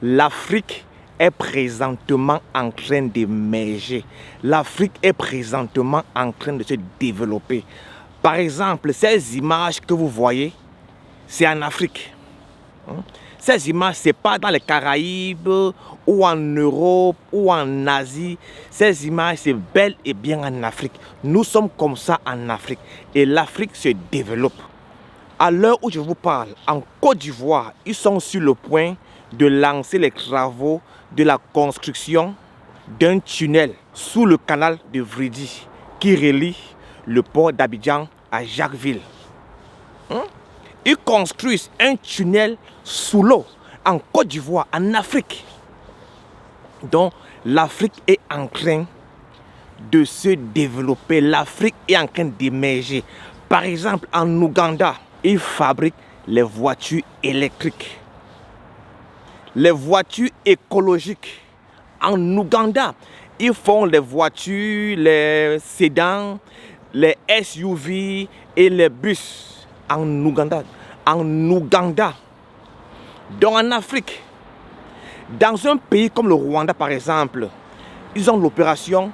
l'Afrique est présentement en train d'émerger. L'Afrique est présentement en train de se développer. Par exemple, ces images que vous voyez, c'est en Afrique. Ces images, ce n'est pas dans les Caraïbes ou en Europe ou en Asie. Ces images, c'est bel et bien en Afrique. Nous sommes comme ça en Afrique. Et l'Afrique se développe. À l'heure où je vous parle, en Côte d'Ivoire, ils sont sur le point de lancer les travaux de la construction d'un tunnel sous le canal de Vridi qui relie le port d'Abidjan à Jacquesville. Ils construisent un tunnel sous l'eau en Côte d'Ivoire, en Afrique. Donc l'Afrique est en train de se développer, l'Afrique est en train d'émerger. Par exemple, en Ouganda, ils fabriquent les voitures électriques, les voitures écologiques. En Ouganda, ils font les voitures, les sédans, les SUV et les bus. En Ouganda. Donc en Afrique, dans un pays comme le Rwanda par exemple, ils ont l'opération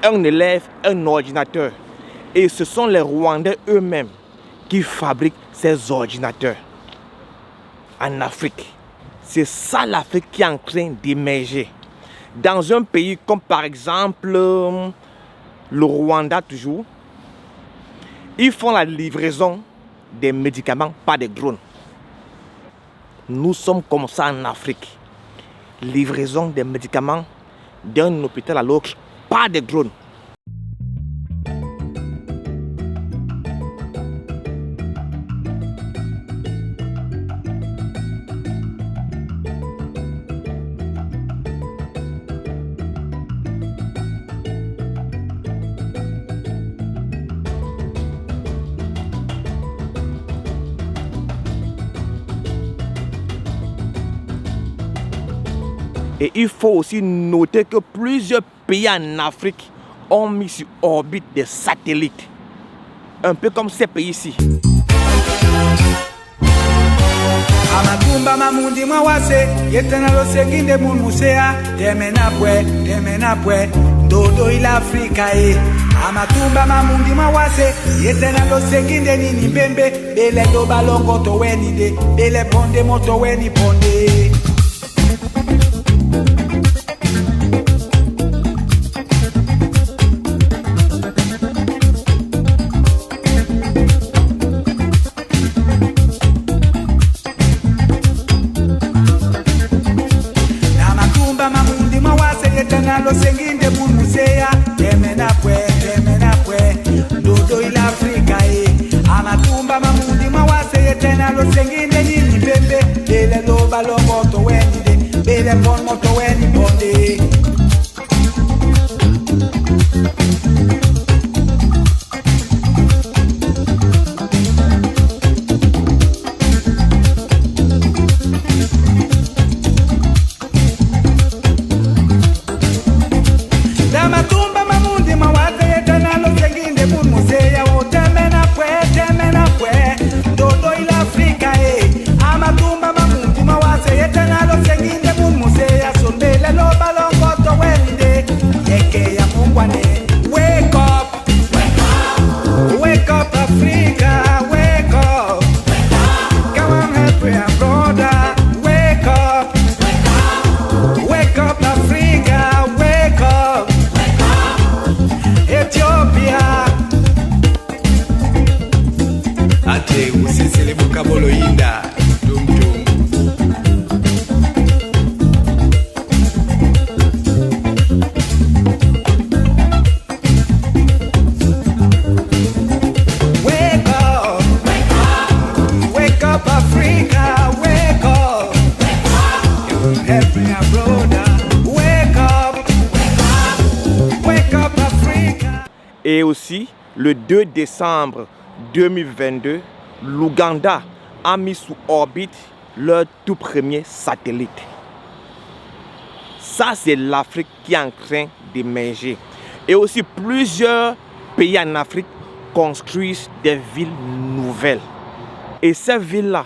un élève, un ordinateur. Et ce sont les Rwandais eux-mêmes qui fabriquent ces ordinateurs. En Afrique, c'est ça l'Afrique qui est en train d'émerger. Dans un pays comme par exemple le Rwanda toujours, ils font la livraison des médicaments par des drones. Nous sommes comme ça en Afrique. Livraison des médicaments d'un hôpital à l'autre par des drones. Et il faut aussi noter que plusieurs pays en Afrique ont mis sur orbite des satellites. Un peu comme ces pays-ci. Amatumba mamundi mwawase yetana losenginde mulmusea temenapwe dodo ila Afrika Amatumba mamundi mwawase yetana losenginde nini mbembe bele do balongo to weni de bele ponde moto weni ponde. Senginde bulmusea temenapwe dodo ila Afrika Amatumba mamundi mawase yetena lo senginde nini bembe bele lo balongo to weni de bele pon moto weni bonde. Et aussi, le 2 décembre 2022, l'Ouganda a mis sous orbite leur tout premier satellite. Ça, c'est l'Afrique qui est en train d'émerger. Et aussi, plusieurs pays en Afrique construisent des villes nouvelles. Et ces villes-là,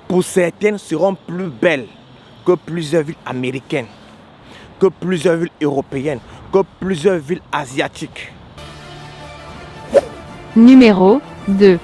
pour certaines, seront plus belles que plusieurs villes américaines, que plusieurs villes européennes, que plusieurs villes asiatiques. Numéro 2.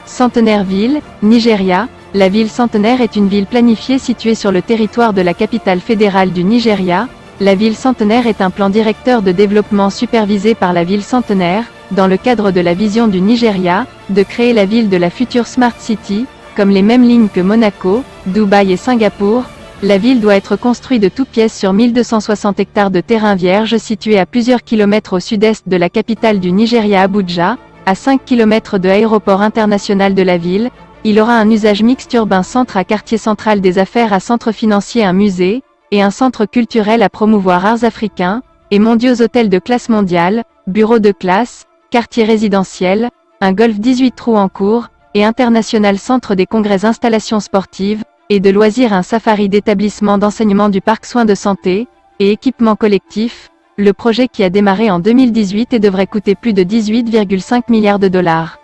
Centenaire-Ville, Nigeria. La ville Centenaire est une ville planifiée située sur le territoire de la capitale fédérale du Nigeria. La ville Centenaire est un plan directeur de développement supervisé par la ville Centenaire, dans le cadre de la vision du Nigeria, de créer la ville de la future Smart City, comme les mêmes lignes que Monaco, Dubaï et Singapour. La ville doit être construite de toutes pièces sur 1260 hectares de terrain vierge situé à plusieurs kilomètres au sud-est de la capitale du Nigeria Abuja, à 5 km de l'aéroport international de la ville. Il aura un usage mixte urbain, centre à quartier central des affaires à centre financier, un musée, et un centre culturel à promouvoir arts africains, et mondiaux, hôtels de classe mondiale, bureaux de classe, quartier résidentiel, un golf 18 trous en cours, et international, centre des congrès, installations sportives, et de loisirs, un safari, d'établissements d'enseignement, du parc, soins de santé, et équipements collectifs. Le projet, qui a démarré en 2018 et devrait coûter plus de 18,5 milliards de dollars.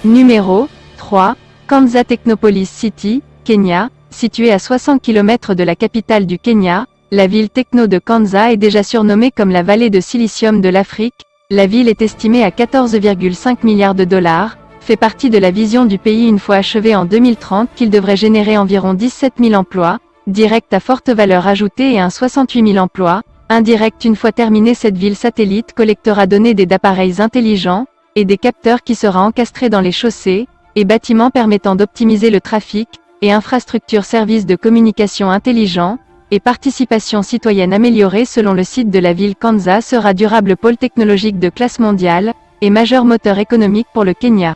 Numéro 3. Kanza Technopolis City, Kenya. Située à 60 km de la capitale du Kenya, la ville techno de Kanza est déjà surnommée comme la vallée de silicium de l'Afrique. La ville est estimée à 14,5 milliards de dollars, fait partie de la vision du pays une fois achevée en 2030 qu'il devrait générer environ 17 000 emplois, directs à forte valeur ajoutée, et un 68 000 emplois, indirects une fois terminée. Cette ville satellite collectera données d'appareils intelligents, et des capteurs qui sera encastrés dans les chaussées, et bâtiments permettant d'optimiser le trafic, et infrastructures services de communication intelligents, et participation citoyenne améliorée. Selon le site de la ville, Kanza sera durable pôle technologique de classe mondiale, et majeur moteur économique pour le Kenya.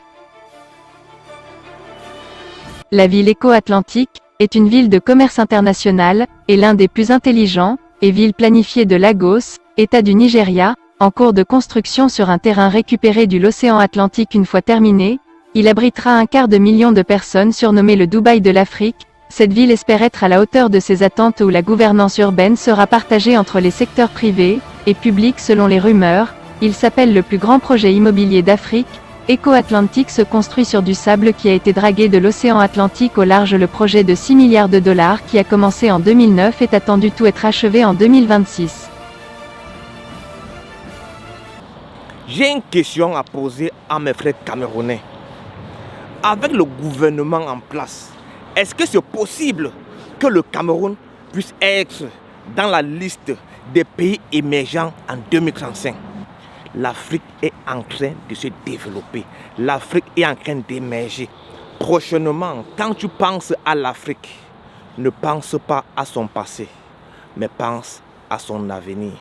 La ville Éco-Atlantique est une ville de commerce international, et l'un des plus intelligents, et ville planifiée de Lagos, État du Nigeria, en cours de construction sur un terrain récupéré de l'océan Atlantique. Une fois terminé, il abritera 250 000 de personnes, surnommé le Dubaï de l'Afrique. Cette ville espère être à la hauteur de ses attentes, où la gouvernance urbaine sera partagée entre les secteurs privés et publics. Selon les rumeurs, il s'appelle le plus grand projet immobilier d'Afrique. Éco-Atlantique se construit sur du sable qui a été dragué de l'océan Atlantique au large. Le projet de 6 milliards de dollars, qui a commencé en 2009, est attendu tout être achevé en 2026. J'ai une question à poser à mes frères camerounais. Avec le gouvernement en place, est-ce que c'est possible que le Cameroun puisse être dans la liste des pays émergents en 2035? L'Afrique est en train de se développer. L'Afrique est en train d'émerger. Prochainement, quand tu penses à l'Afrique, ne pense pas à son passé, mais pense à son avenir.